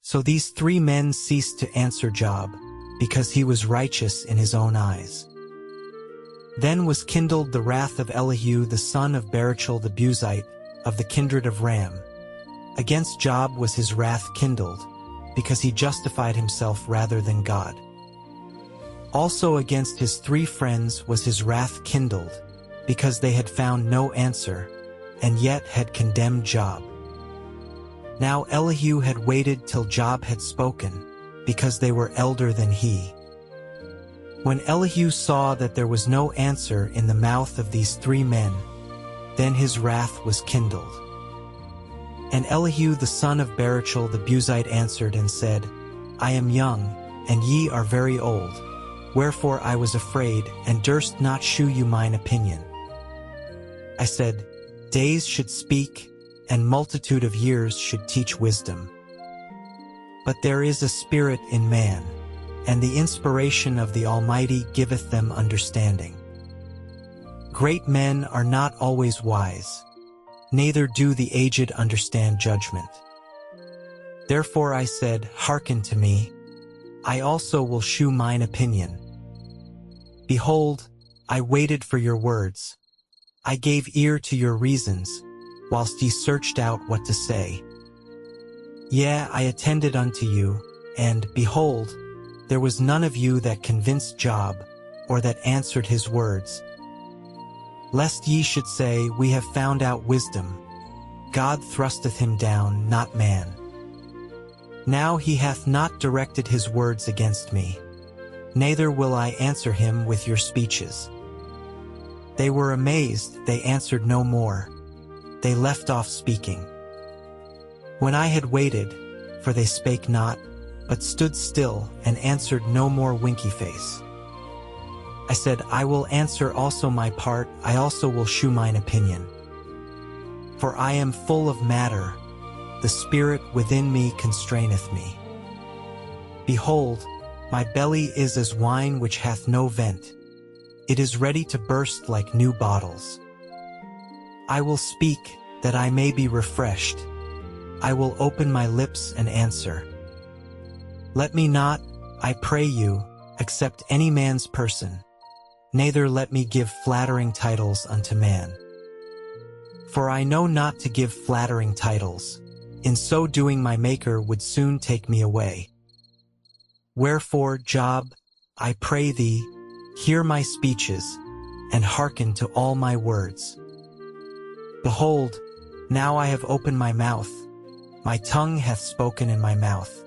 So these three men ceased to answer Job, because he was righteous in his own eyes. Then was kindled the wrath of Elihu the son of Barachel the Buzite, of the kindred of Ram. Against Job was his wrath kindled, because he justified himself rather than God. Also against his three friends was his wrath kindled, because they had found no answer, and yet had condemned Job. Now Elihu had waited till Job had spoken, because they were elder than he. When Elihu saw that there was no answer in the mouth of these three men, then his wrath was kindled. And Elihu the son of Barachel the Buzite answered and said, I am young, and ye are very old. Wherefore I was afraid, and durst not shew you mine opinion. I said, Days should speak, and multitude of years should teach wisdom. But there is a spirit in man, and the inspiration of the Almighty giveth them understanding. Great men are not always wise, neither do the aged understand judgment. Therefore I said, Hearken to me, I also will shew mine opinion. Behold, I waited for your words. I gave ear to your reasons, whilst ye searched out what to say. Yea, I attended unto you, and, behold, there was none of you that convinced Job, or that answered his words. Lest ye should say, We have found out wisdom. God thrusteth him down, not man. Now he hath not directed his words against me, neither will I answer him with your speeches. They were amazed, they answered no more. They left off speaking. When I had waited, for they spake not, but stood still, and answered no more winky face. I said, I will answer also my part, I also will shew mine opinion. For I am full of matter, the spirit within me constraineth me. Behold, my belly is as wine which hath no vent. It is ready to burst like new bottles. I will speak, that I may be refreshed. I will open my lips and answer. Let me not, I pray you, accept any man's person, neither let me give flattering titles unto man. For I know not to give flattering titles, in so doing my Maker would soon take me away. Wherefore, Job, I pray thee, hear my speeches, and hearken to all my words. Behold, now I have opened my mouth, my tongue hath spoken in my mouth.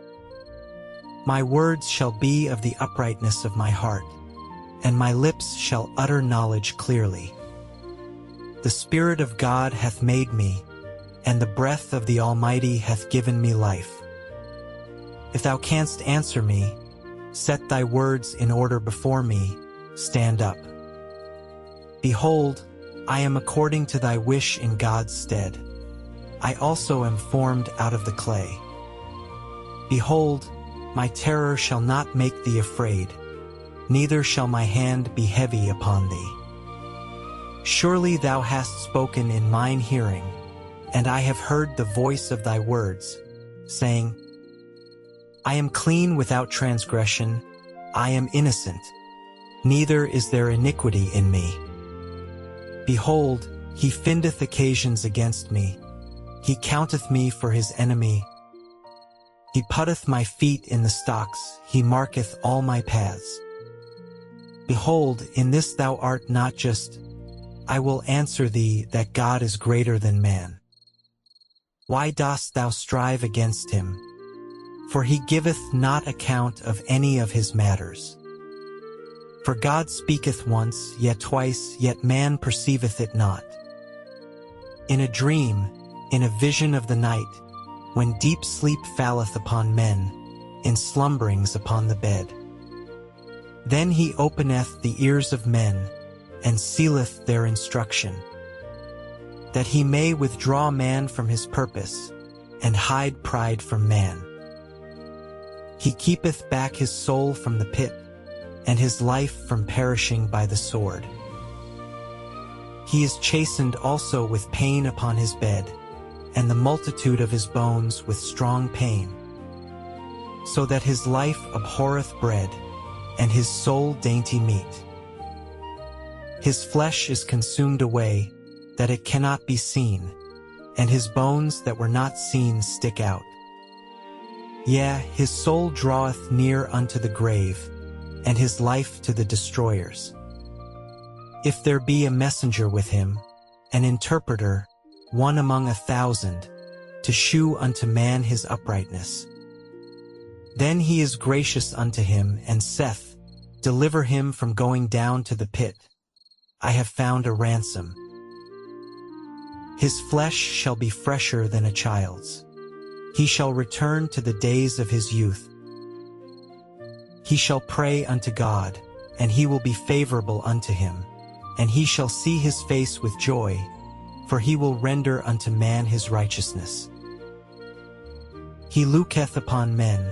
My words shall be of the uprightness of my heart, and my lips shall utter knowledge clearly. The Spirit of God hath made me, and the breath of the Almighty hath given me life. If thou canst answer me, set thy words in order before me, stand up. Behold, I am according to thy wish in God's stead. I also am formed out of the clay. Behold, my terror shall not make thee afraid, neither shall my hand be heavy upon thee. Surely thou hast spoken in mine hearing, and I have heard the voice of thy words, saying, I am clean without transgression, I am innocent, neither is there iniquity in me. Behold, he findeth occasions against me, he counteth me for his enemy. He putteth my feet in the stocks, he marketh all my paths. Behold, in this thou art not just. I will answer thee that God is greater than man. Why dost thou strive against him? For he giveth not account of any of his matters. For God speaketh once, yet twice, yet man perceiveth it not. In a dream, in a vision of the night, when deep sleep falleth upon men, in slumberings upon the bed. Then he openeth the ears of men, and sealeth their instruction, that he may withdraw man from his purpose, and hide pride from man. He keepeth back his soul from the pit, and his life from perishing by the sword. He is chastened also with pain upon his bed, and the multitude of his bones with strong pain. so that his life abhorreth bread, and his soul dainty meat. His flesh is consumed away, that it cannot be seen, and his bones that were not seen stick out. Yea, his soul draweth near unto the grave, and his life to the destroyers. If there be a messenger with him, an interpreter, one among 1,000, to shew unto man his uprightness. Then he is gracious unto him, and saith, Deliver him from going down to the pit. I have found a ransom. His flesh shall be fresher than a child's. He shall return to the days of his youth. He shall pray unto God, and he will be favorable unto him, and he shall see his face with joy, for he will render unto man his righteousness. He looketh upon men,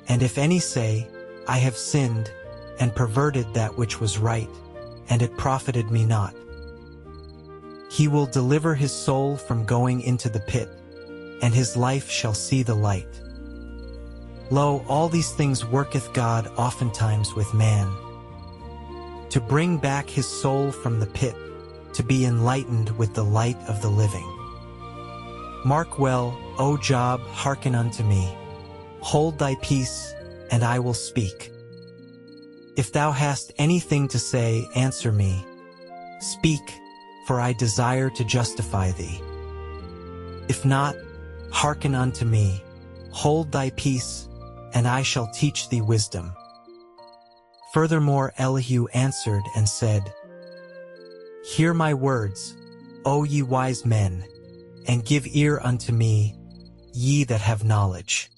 and if any say, I have sinned, and perverted that which was right, and it profited me not. He will deliver his soul from going into the pit, and his life shall see the light. Lo, all these things worketh God oftentimes with man, to bring back his soul from the pit, to be enlightened with the light of the living. Mark well, O Job, hearken unto me. Hold thy peace, and I will speak. If thou hast anything to say, answer me. Speak, for I desire to justify thee. If not, hearken unto me. Hold thy peace, and I shall teach thee wisdom. Furthermore Elihu answered and said, Hear my words, O ye wise men, and give ear unto me, ye that have knowledge.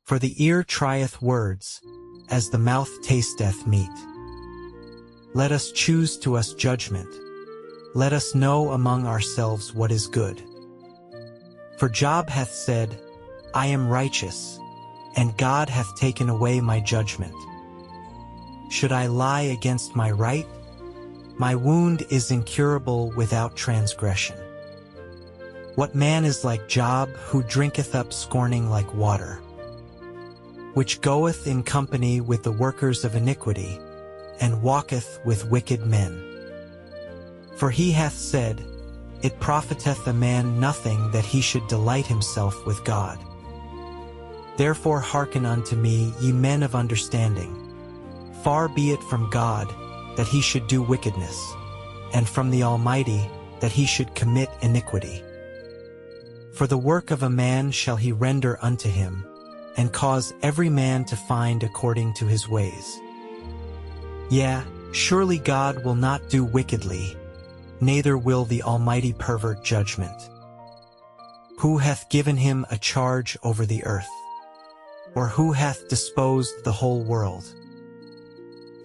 For the ear trieth words, as the mouth tasteth meat. Let us choose to us judgment. Let us know among ourselves what is good. For Job hath said, I am righteous, and God hath taken away my judgment. Should I lie against my right? My wound is incurable without transgression. What man is like Job, who drinketh up scorning like water, which goeth in company with the workers of iniquity, and walketh with wicked men? For he hath said, It profiteth a man nothing that he should delight himself with God. Therefore hearken unto me, ye men of understanding. Far be it from God that he should do wickedness, and from the Almighty that he should commit iniquity. For the work of a man shall he render unto him, and cause every man to find according to his ways. Yea, surely God will not do wickedly, neither will the Almighty pervert judgment. Who hath given him a charge over the earth? Or who hath disposed the whole world?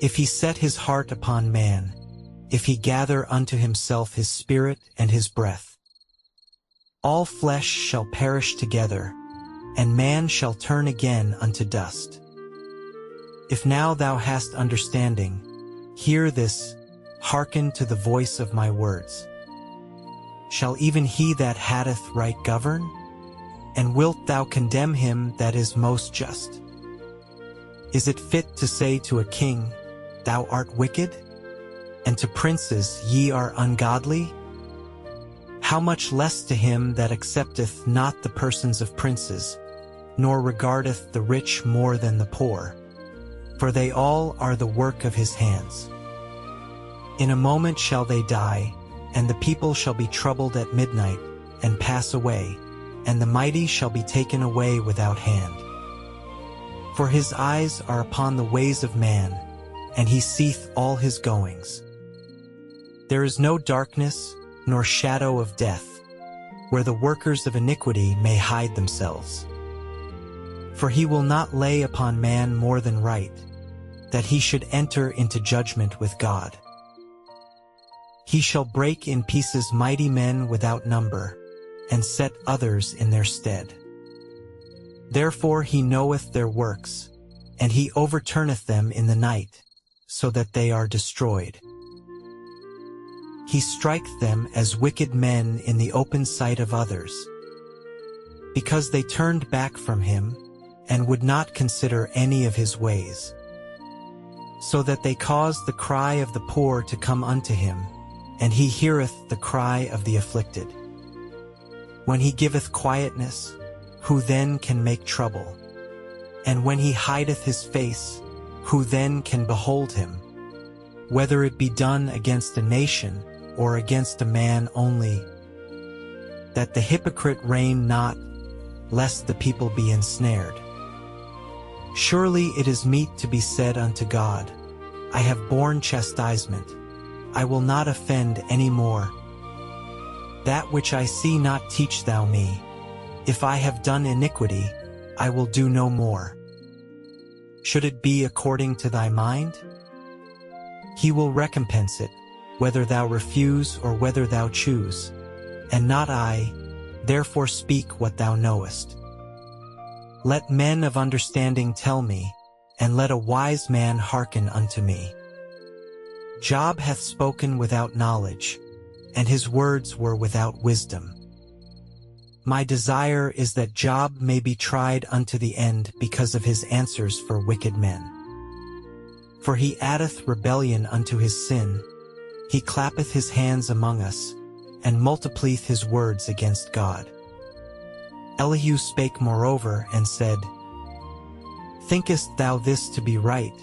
If he set his heart upon man, if he gather unto himself his spirit and his breath, all flesh shall perish together, and man shall turn again unto dust. If now thou hast understanding, hear this, hearken to the voice of my words. Shall even he that hateth right govern? And wilt thou condemn him that is most just? Is it fit to say to a king, Thou art wicked? And to princes, Ye are ungodly? How much less to him that accepteth not the persons of princes, nor regardeth the rich more than the poor, for they all are the work of his hands. In a moment shall they die, and the people shall be troubled at midnight, and pass away, and the mighty shall be taken away without hand. For his eyes are upon the ways of man, and he seeth all his goings. There is no darkness, nor shadow of death, where the workers of iniquity may hide themselves. For he will not lay upon man more than right, that he should enter into judgment with God. He shall break in pieces mighty men without number, and set others in their stead. Therefore he knoweth their works, and he overturneth them in the night, so that they are destroyed. He striketh them as wicked men in the open sight of others, because they turned back from him, and would not consider any of his ways. So that they cause the cry of the poor to come unto him, and he heareth the cry of the afflicted. When he giveth quietness, who then can make trouble? And when he hideth his face, who then can behold him? Whether it be done against a nation, or against a man only, that the hypocrite reign not, lest the people be ensnared. Surely it is meet to be said unto God, I have borne chastisement, I will not offend any more. That which I see not teach thou me. If I have done iniquity, I will do no more. Should it be according to thy mind? He will recompense it, whether thou refuse or whether thou choose, and not I, therefore speak what thou knowest. Let men of understanding tell me, and let a wise man hearken unto me. Job hath spoken without knowledge, and his words were without wisdom. My desire is that Job may be tried unto the end because of his answers for wicked men. For he addeth rebellion unto his sin, he clappeth his hands among us, and multiplieth his words against God. Elihu spake moreover, and said, Thinkest thou this to be right,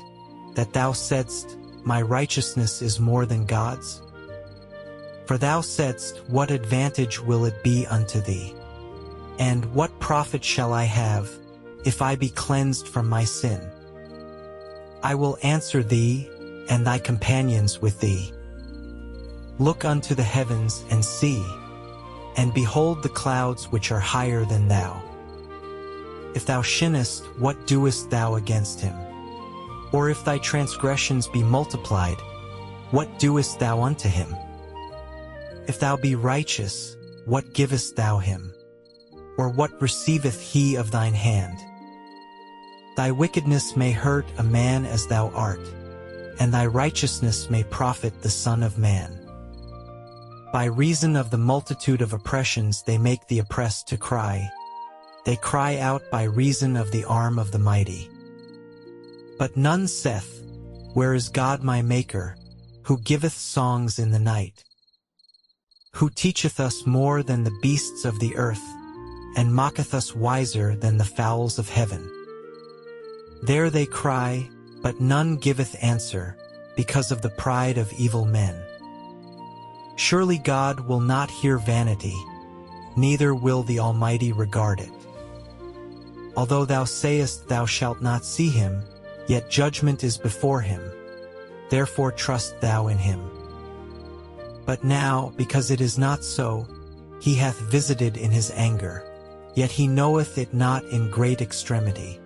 that thou saidst, My righteousness is more than God's? For thou saidst, What advantage will it be unto thee? And what profit shall I have, if I be cleansed from my sin? I will answer thee, and thy companions with thee. Look unto the heavens and see, and behold the clouds which are higher than thou. If thou sinnest, what doest thou against him? Or if thy transgressions be multiplied, what doest thou unto him? If thou be righteous, what givest thou him? Or what receiveth he of thine hand? Thy wickedness may hurt a man as thou art, and thy righteousness may profit the Son of Man. By reason of the multitude of oppressions they make the oppressed to cry. They cry out by reason of the arm of the mighty. But none saith, Where is God my Maker, who giveth songs in the night? Who teacheth us more than the beasts of the earth, and mocketh us wiser than the fowls of heaven? There they cry, but none giveth answer, because of the pride of evil men. Surely God will not hear vanity, neither will the Almighty regard it. Although thou sayest thou shalt not see him, yet judgment is before him, therefore trust thou in him. But now, because it is not so, he hath visited in his anger, yet he knoweth it not in great extremity.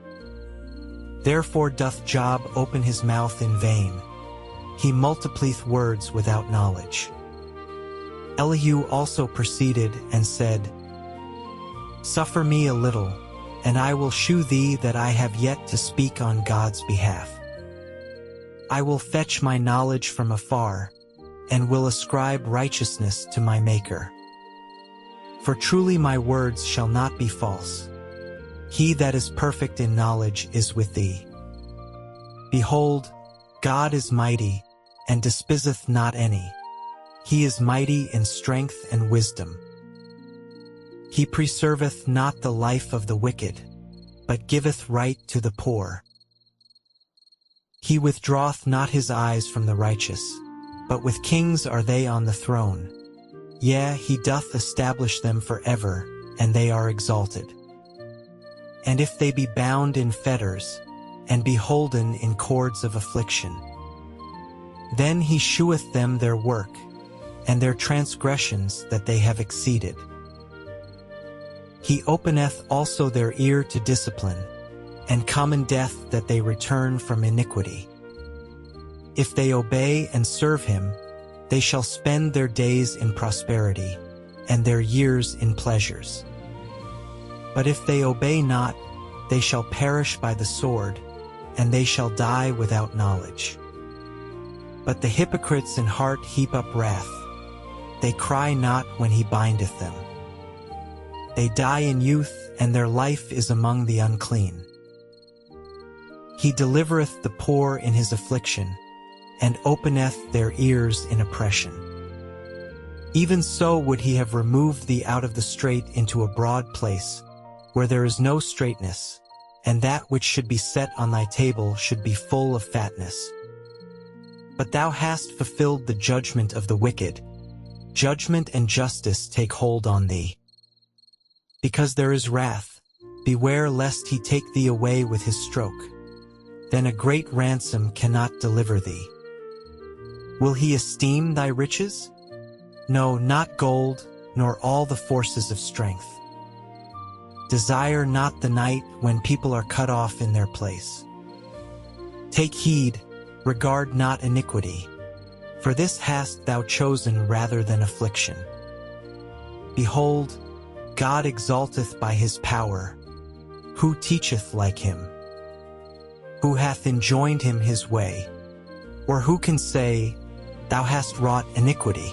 Therefore doth Job open his mouth in vain, he multiplieth words without knowledge. Elihu also proceeded and said, Suffer me a little, and I will shew thee that I have yet to speak on God's behalf. I will fetch my knowledge from afar, and will ascribe righteousness to my Maker. For truly my words shall not be false. He that is perfect in knowledge is with thee. Behold, God is mighty, and despiseth not any. He is mighty in strength and wisdom. He preserveth not the life of the wicked, but giveth right to the poor. He withdraweth not his eyes from the righteous, but with kings are they on the throne. Yea, he doth establish them forever, and they are exalted. And if they be bound in fetters, and be holden in cords of affliction, then he sheweth them their work, and their transgressions that they have exceeded. He openeth also their ear to discipline, and commendeth that they return from iniquity. If they obey and serve him, they shall spend their days in prosperity, and their years in pleasures. But if they obey not, they shall perish by the sword, and they shall die without knowledge. But the hypocrites in heart heap up wrath. They cry not when he bindeth them. They die in youth, and their life is among the unclean. He delivereth the poor in his affliction, and openeth their ears in oppression. Even so would he have removed thee out of the strait into a broad place, where there is no straightness, and that which should be set on thy table should be full of fatness. But thou hast fulfilled the judgment of the wicked. Judgment and justice take hold on thee. Because there is wrath, beware lest he take thee away with his stroke. Then a great ransom cannot deliver thee. Will he esteem thy riches? No, not gold, nor all the forces of strength. Desire not the night when people are cut off in their place. Take heed, regard not iniquity, for this hast thou chosen rather than affliction. Behold, God exalteth by his power. Who teacheth like him? Who hath enjoined him his way? Or who can say, Thou hast wrought iniquity?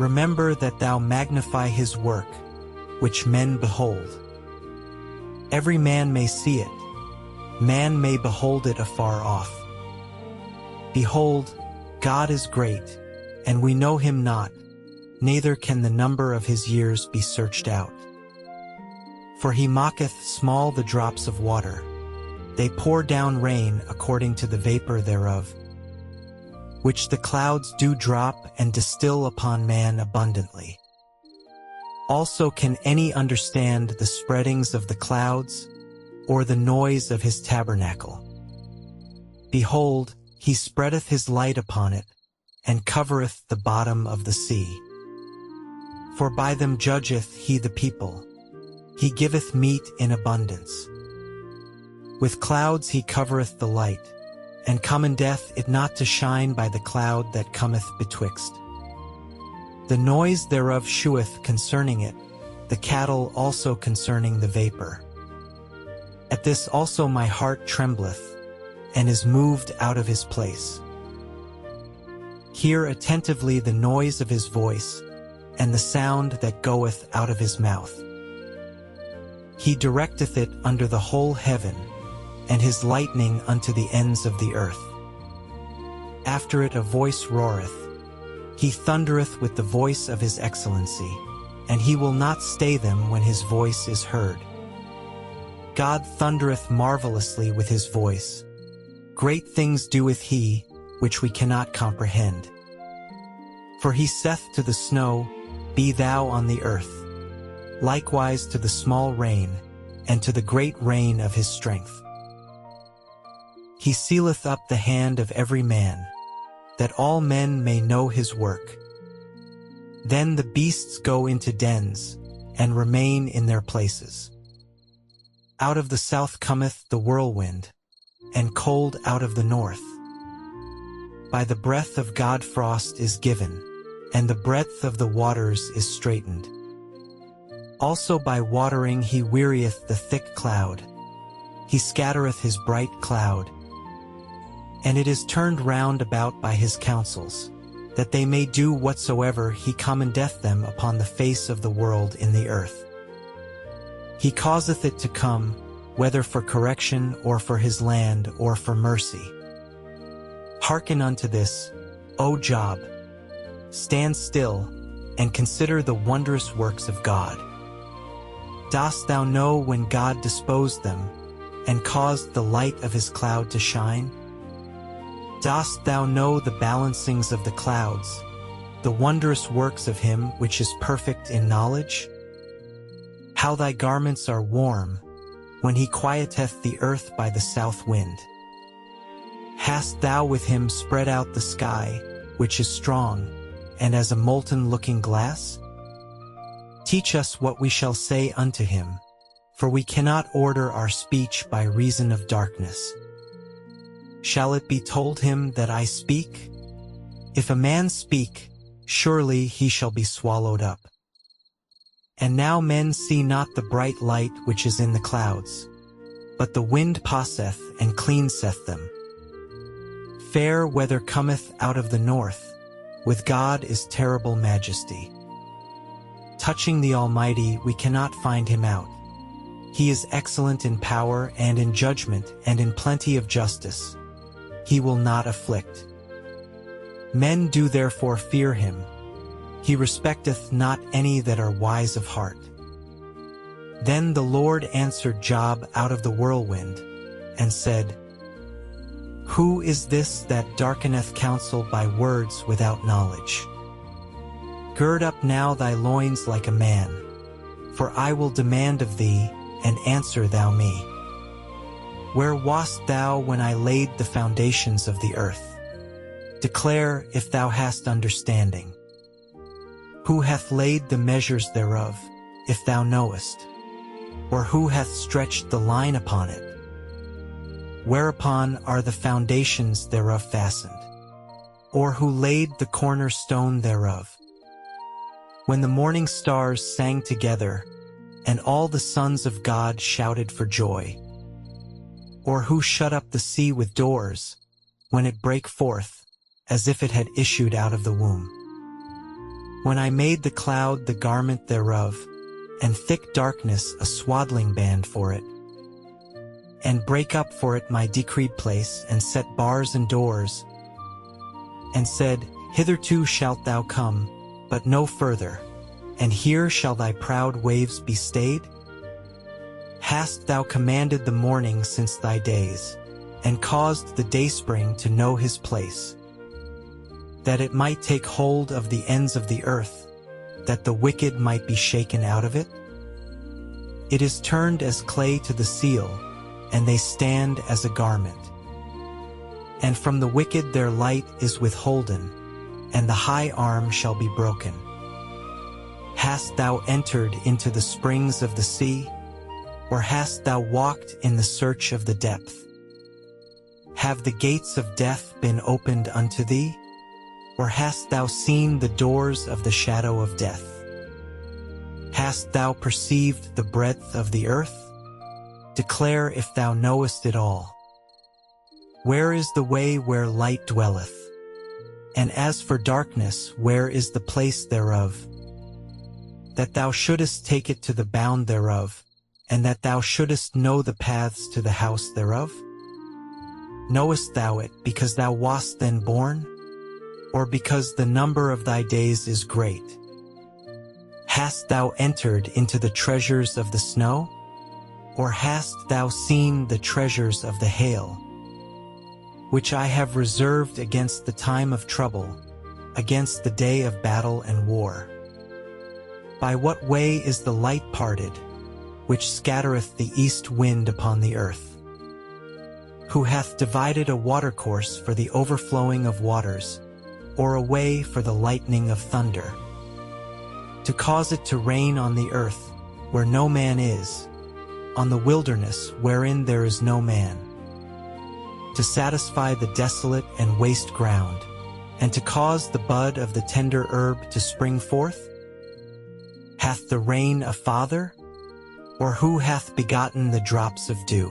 Remember that thou magnify his work, which men behold. Every man may see it, man may behold it afar off. Behold, God is great, and we know him not, neither can the number of his years be searched out. For he mocketh small the drops of water, they pour down rain according to the vapor thereof, which the clouds do drop and distill upon man abundantly. Also can any understand the spreadings of the clouds, or the noise of his tabernacle? Behold, he spreadeth his light upon it, and covereth the bottom of the sea. For by them judgeth he the people, he giveth meat in abundance. With clouds he covereth the light, and commandeth it not to shine by the cloud that cometh betwixt. The noise thereof sheweth concerning it, the cattle also concerning the vapor. At this also my heart trembleth, and is moved out of his place. Hear attentively the noise of his voice, and the sound that goeth out of his mouth. He directeth it under the whole heaven, and his lightning unto the ends of the earth. After it a voice roareth, he thundereth with the voice of his excellency, and he will not stay them when his voice is heard. God thundereth marvelously with his voice. Great things doeth he, which we cannot comprehend. For he saith to the snow, Be thou on the earth, likewise to the small rain, and to the great rain of his strength. He sealeth up the hand of every man, that all men may know his work. Then the beasts go into dens, and remain in their places. Out of the south cometh the whirlwind, and cold out of the north. By the breath of God frost is given, and the breadth of the waters is straitened. Also by watering he wearieth the thick cloud, he scattereth his bright cloud. And it is turned round about by his counsels, that they may do whatsoever he commandeth them upon the face of the world in the earth. He causeth it to come, whether for correction, or for his land, or for mercy. Hearken unto this, O Job. Stand still, and consider the wondrous works of God. Dost thou know when God disposed them, and caused the light of his cloud to shine? Dost thou know the balancings of the clouds, the wondrous works of him which is perfect in knowledge? How thy garments are warm, when he quieteth the earth by the south wind. Hast thou with him spread out the sky, which is strong, and as a molten looking glass? Teach us what we shall say unto him, for we cannot order our speech by reason of darkness. Shall it be told him that I speak? If a man speak, surely he shall be swallowed up. And now men see not the bright light which is in the clouds, but the wind passeth and cleanseth them. Fair weather cometh out of the north, with God is terrible majesty. Touching the Almighty we cannot find him out. He is excellent in power and in judgment and in plenty of justice. He will not afflict. Men do therefore fear him. He respecteth not any that are wise of heart. Then the Lord answered Job out of the whirlwind, and said, Who is this that darkeneth counsel by words without knowledge? Gird up now thy loins like a man, for I will demand of thee, and answer thou me. Where wast thou when I laid the foundations of the earth? Declare if thou hast understanding. Who hath laid the measures thereof, if thou knowest? Or who hath stretched the line upon it? Whereupon are the foundations thereof fastened? Or who laid the cornerstone thereof? When the morning stars sang together, and all the sons of God shouted for joy? Or who shut up the sea with doors, when it brake forth, as if it had issued out of the womb? When I made the cloud the garment thereof, and thick darkness a swaddling band for it, and brake up for it my decreed place, and set bars and doors, and said, Hitherto shalt thou come, but no further, and here shall thy proud waves be stayed? Hast thou commanded the morning since thy days, and caused the dayspring to know his place, that it might take hold of the ends of the earth, that the wicked might be shaken out of it? It is turned as clay to the seal, and they stand as a garment. And from the wicked their light is withholden, and the high arm shall be broken. Hast thou entered into the springs of the sea, or hast thou walked in the search of the depth? Have the gates of death been opened unto thee, or hast thou seen the doors of the shadow of death? Hast thou perceived the breadth of the earth? Declare if thou knowest it all. Where is the way where light dwelleth? And as for darkness, where is the place thereof? That thou shouldest take it to the bound thereof, and that thou shouldest know the paths to the house thereof? Knowest thou it because thou wast then born, or because the number of thy days is great? Hast thou entered into the treasures of the snow? Or hast thou seen the treasures of the hail, which I have reserved against the time of trouble, against the day of battle and war? By what way is the light parted, which scattereth the east wind upon the earth? Who hath divided a watercourse for the overflowing of waters, or a way for the lightning of thunder? To cause it to rain on the earth, where no man is, on the wilderness wherein there is no man, to satisfy the desolate and waste ground, and to cause the bud of the tender herb to spring forth? Hath the rain a father? Or who hath begotten the drops of dew?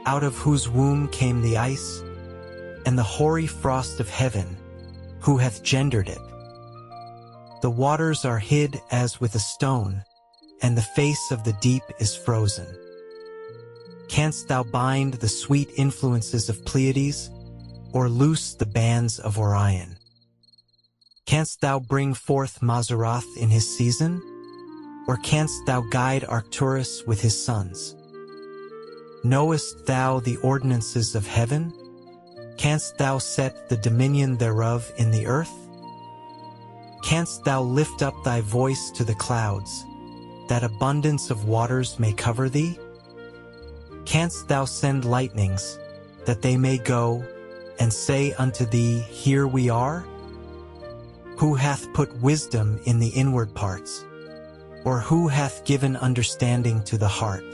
Out of whose womb came the ice, and the hoary frost of heaven, who hath gendered it? The waters are hid as with a stone, and the face of the deep is frozen. Canst thou bind the sweet influences of Pleiades, or loose the bands of Orion? Canst thou bring forth Mazzaroth in his season? Or canst thou guide Arcturus with his sons? Knowest thou the ordinances of heaven? Canst thou set the dominion thereof in the earth? Canst thou lift up thy voice to the clouds, that abundance of waters may cover thee? Canst thou send lightnings, that they may go, and say unto thee, Here we are? Who hath put wisdom in the inward parts? Or who hath given understanding to the heart?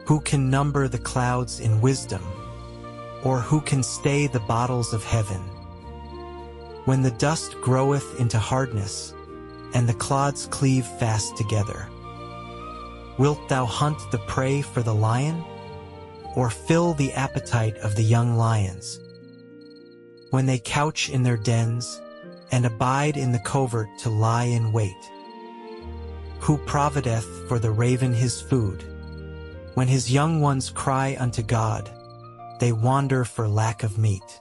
Who can number the clouds in wisdom? Or who can stay the bottles of heaven? When the dust groweth into hardness, and the clods cleave fast together, wilt thou hunt the prey for the lion, or fill the appetite of the young lions? When they couch in their dens, and abide in the covert to lie in wait, who provideth for the raven his food. When his young ones cry unto God, they wander for lack of meat.